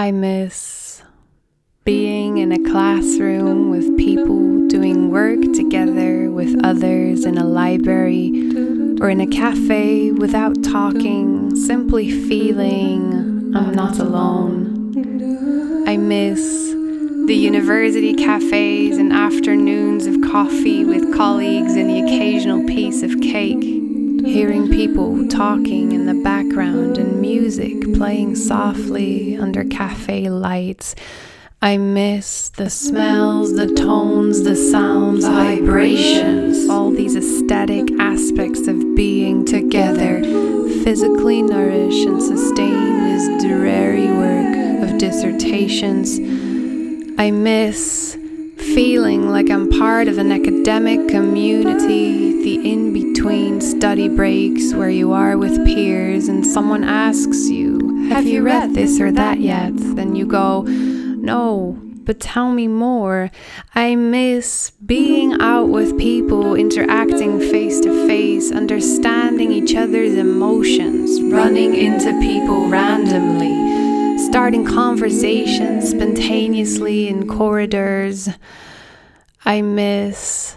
I miss being in a classroom with people doing work together with others in a library or in a cafe without talking, simply feeling I'm not alone. I miss the university cafes and afternoons of coffee with colleagues and the occasional piece of cake, hearing people talking in the background and music playing softly under cafe lights. I miss the smells, the tones, the sounds, vibrations, all these aesthetic aspects of being together, physically nourish and sustain this dreary work of dissertations. I miss feeling like I'm part of an academic community, the in-between study breaks where you are with peers and someone asks you, have you read this or that yet? Then you go, no, but tell me more. I miss being out with people, interacting face to face, understanding each other's emotions, running into people randomly, starting conversations spontaneously in corridors. I miss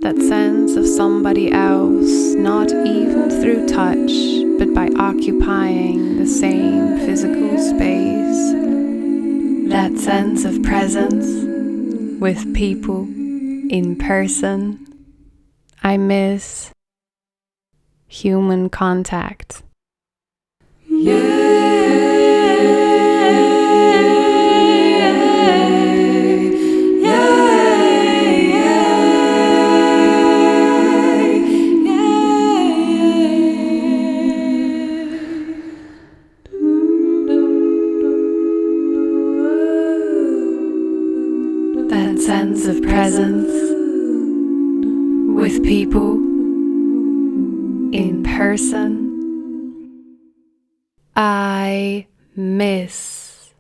that sense of somebody else, not even through touch, but by occupying the same physical space. That sense of presence with people in person. I miss human contact. That sense of presence with people in person. I miss.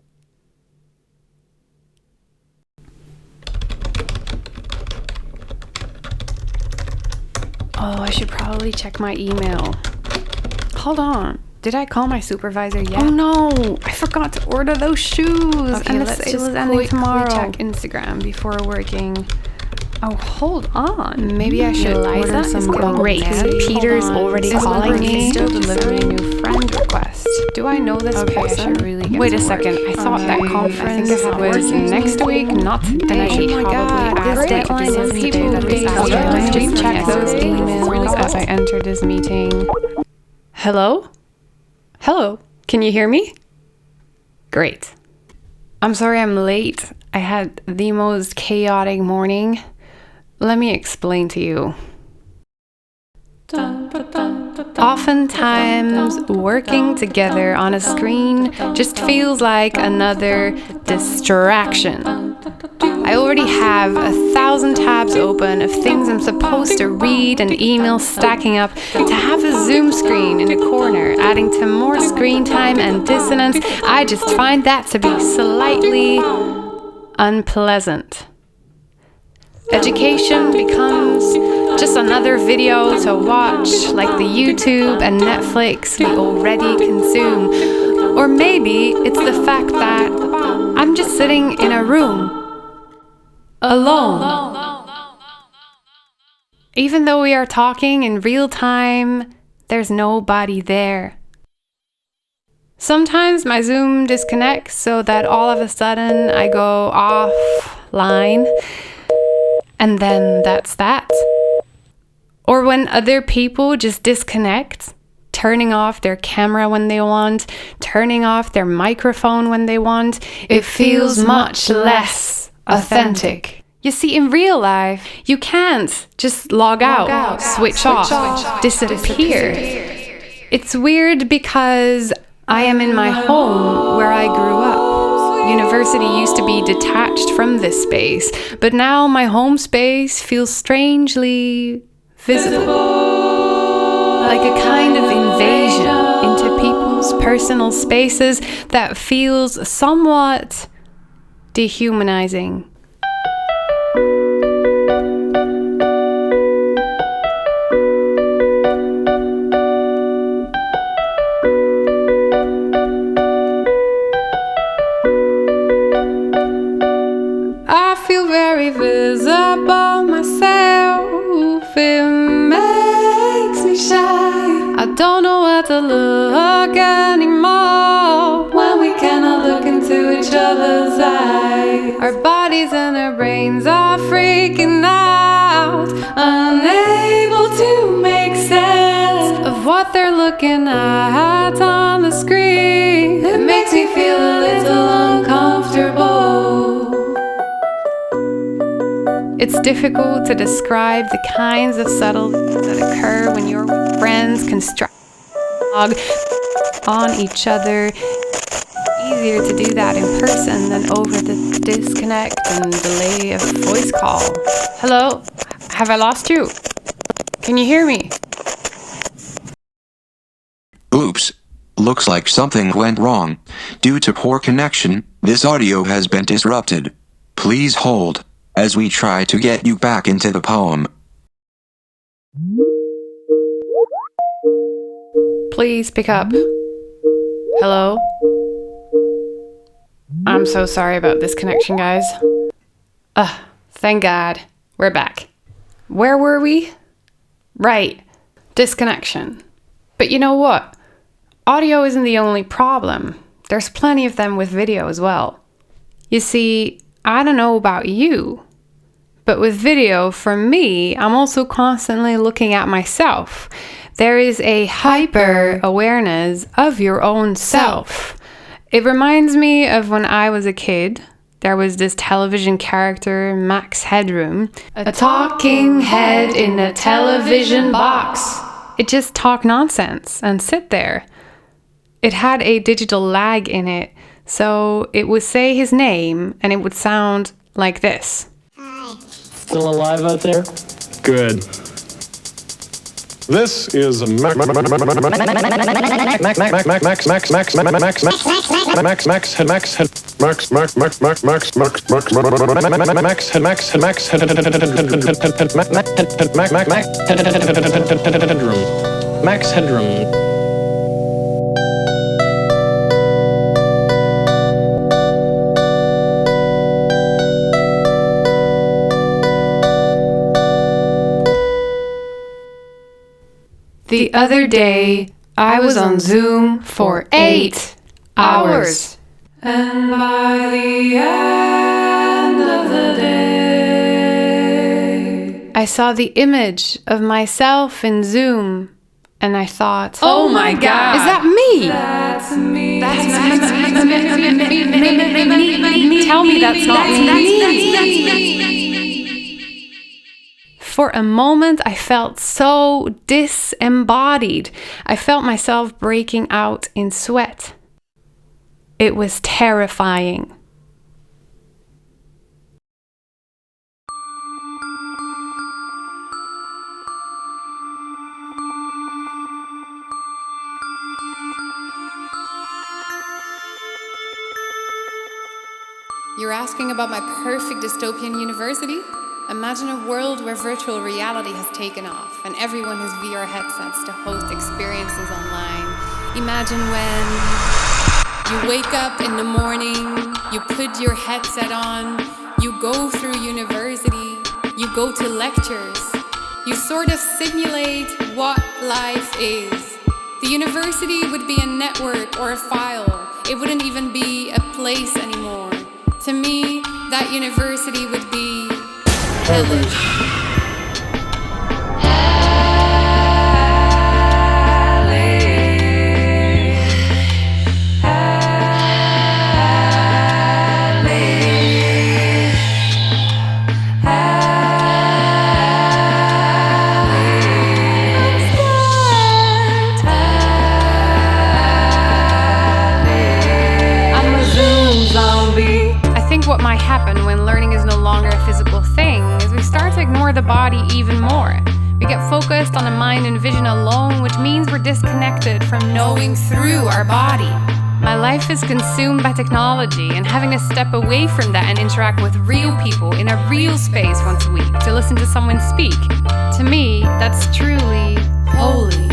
Oh, I should probably check my email. Hold on. Did I call my supervisor yet? Oh no, I forgot to order those shoes. Okay, and let's just quickly tomorrow. check Instagram before working. Oh, hold on. Maybe I should Eliza order some great. Peter's already calling me. Still delivering a new friend request. Do I know this person? I should really get Wait to a second. work. I thought that conference was next week, not today. Then I should probably this ask deadline to is do people that being this Let's afternoon. check those Yes. emails as I enter this meeting. Hello? Hello? Can you hear me? Great. I'm sorry I'm late. I had the most chaotic morning. Let me explain to you. Oftentimes, working together on a screen just feels like another distraction. I already have 1,000 tabs open of things I'm supposed to read and emails stacking up. To have a Zoom screen in a corner, adding to more screen time and dissonance, I just find that to be slightly unpleasant. Education becomes just another video to watch, like the YouTube and Netflix we already consume. Or maybe it's the fact that I'm just sitting in a room, alone. Even though we are talking in real time, there's nobody there. Sometimes my Zoom disconnects so that all of a sudden I go offline. And then that's that. Or when other people just disconnect, turning off their camera when they want, turning off their microphone when they want, it feels much less authentic. You see, in real life, you can't just log out, switch off, disappear. It's weird because I am in my home where I grew up. University used to be detached from this space, but now my home space feels strangely visible. Like a kind of invasion into people's personal spaces that feels somewhat dehumanizing. it makes me shy. I don't know where to look anymore when we cannot look into each other's eyes. Our bodies and our brains are freaking out, unable to make sense of what they're looking at on the screen. It makes me feel a little uncomfortable. It's difficult to describe the kinds of subtleties that occur when your friends construct on each other. It's easier to do that in person than over the disconnect and delay of voice call. Hello? Have I lost you? Can you hear me? Oops. Looks like something went wrong. Due to poor connection, this audio has been disrupted. Please hold as we try to get you back into the poem. Please pick up. Hello? I'm so sorry about this connection, guys. Thank God. We're back. Where were we? Right. Disconnection. But you know what? Audio isn't the only problem. There's plenty of them with video as well. You see, I don't know about you, but with video, for me, I'm also constantly looking at myself. There is a hyper awareness of your own self. It reminds me of when I was a kid. There was this television character, Max Headroom, a talking head in a television box. It just talked nonsense and sit there. It had a digital lag in it, so it would say his name and it would sound like this. Still alive out there? Good. This is Max Headroom. The other day, I was on Zoom for 8 hours. And by the end of the day, I saw the image of myself in Zoom, and I thought, oh my God, is that me? That's me. That's me. Tell me that's not me. For a moment, I felt so disembodied. I felt myself breaking out in sweat. It was terrifying. You're asking about my perfect dystopian university? Imagine a world where virtual reality has taken off and everyone has VR headsets to host experiences online. Imagine when you wake up in the morning, you put your headset on, you go through university, you go to lectures, you sort of simulate what life is. The university would be a network or a file. It wouldn't even be a place anymore. To me, that university would be hellish. What might happen when learning is no longer a physical thing is we start to ignore the body even more. We get focused on the mind and vision alone, which means we're disconnected from knowing through our body. My life is consumed by technology, and having to step away from that and interact with real people in a real space once a week to listen to someone speak, to me, that's truly holy.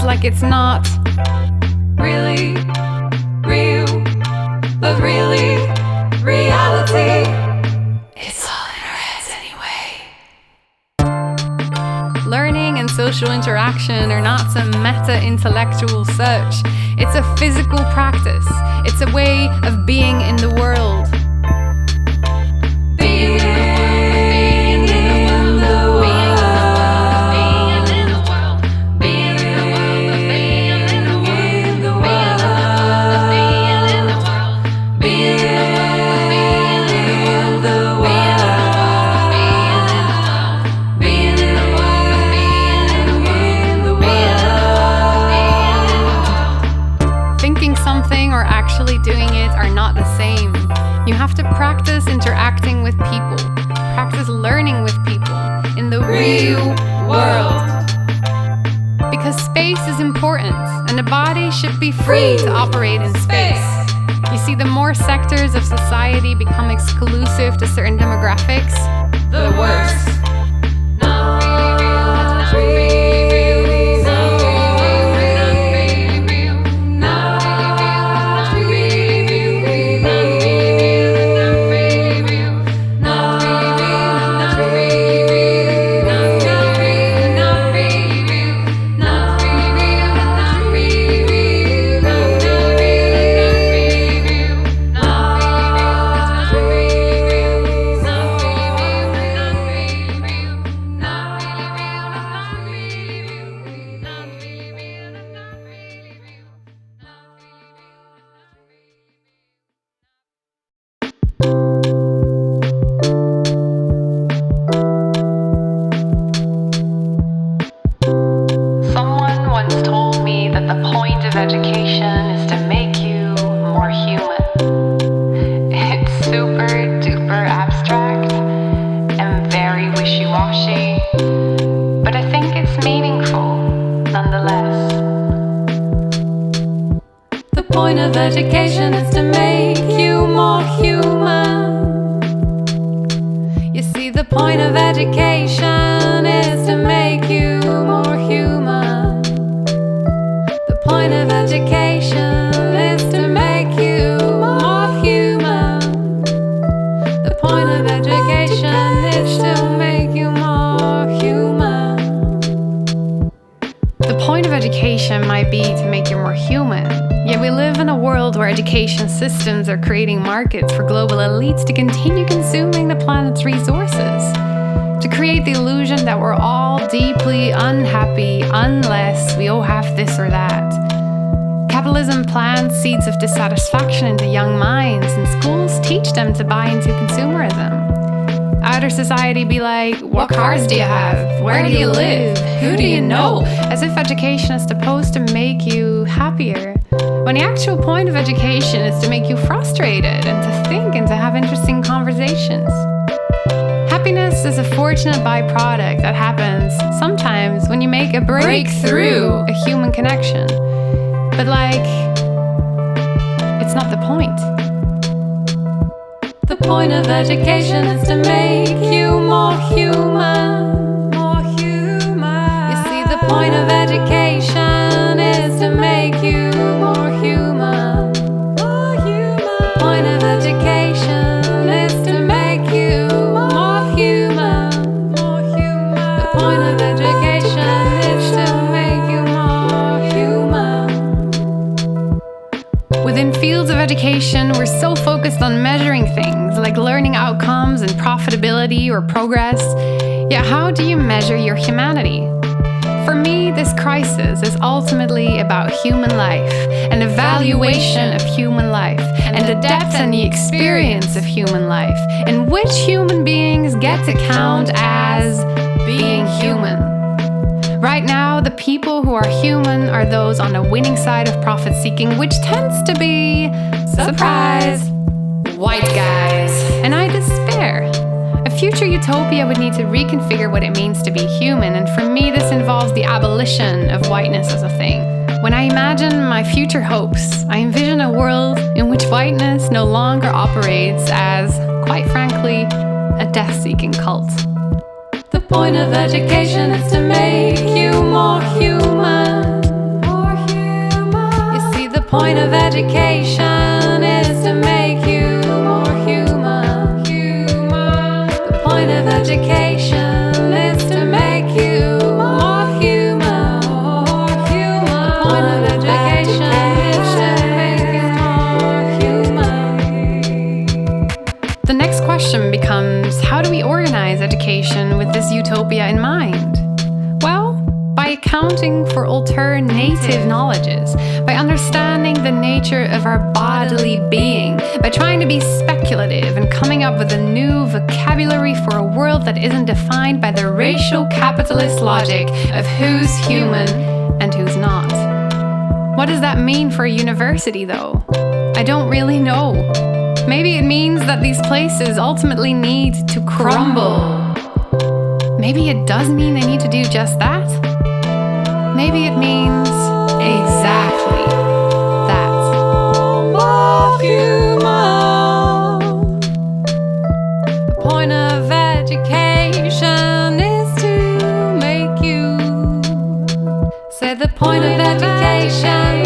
feels like it's not really real, but really reality. It's all in our heads anyway. Learning and social interaction are not some meta-intellectual search. It's a physical practice. It's a way of being in the world. Doing it are not the same. You have to practice interacting with people, practice learning with people in the real world. Because space is important, and the body should be free to operate in space. You see, the more sectors of society become exclusive to certain demographics, the worse. Education is to make you more human. It's super duper abstract and very wishy-washy, but I think it's meaningful nonetheless. The point of education is to make you more human. You see, the point of education is to make you more human. The point of education is to make you more human. The point of education is to make you more human. The point of education might be to make you more human. Yet we live in a world where education systems are creating markets for global elites to continue consuming the planet's resources, to create the illusion that we're all deeply unhappy unless we all have this or that. Capitalism plants seeds of dissatisfaction into young minds, and schools teach them to buy into consumerism. Outer society be like, what cars do you have? Where do you live? Who do you know? As if education is supposed to make you happier, when the actual point of education is to make you frustrated and to think and to have interesting conversations. Happiness is a fortunate byproduct that happens sometimes when you make a breakthrough, a human connection. But it's not the point. The point of education is to make you more human. More human. You see, the point of education is to make you more human. More human. The point of education is to make you more human. More human. The point of education is to make you more human. Within fields of education, we're so focused on measuring things like learning outcomes and profitability or progress. Yet how do you measure your humanity? For me, this crisis is ultimately about human life, an evaluation of human life, and the depth and the experience of human life, in which human beings get to count as being human. Right now, the people who are human are those on the winning side of profit seeking, which tends to be, surprise, white guys. And I despair. A future utopia would need to reconfigure what it means to be human, and for me this involves the abolition of whiteness as a thing. When I imagine my future hopes, I envision a world in which whiteness no longer operates as, quite frankly, a death-seeking cult. The point of education is to make you more human. point of education is to make you more human. The point of education is to make you more human. The point of education is to make you more human. The next question becomes, how do we organize education with this utopia in mind? Well, by accounting for alternative knowledges, by understanding the nature of our bodily being, by trying to be speculative and coming up with a new vocabulary for a world that isn't defined by the racial capitalist logic of who's human and who's not. What does that mean for a university, though? I don't really know. Maybe it means that these places ultimately need to crumble. Maybe it does mean they need to do just that. Maybe it means exactly that. More human. The point of education is to make you. Say the point of education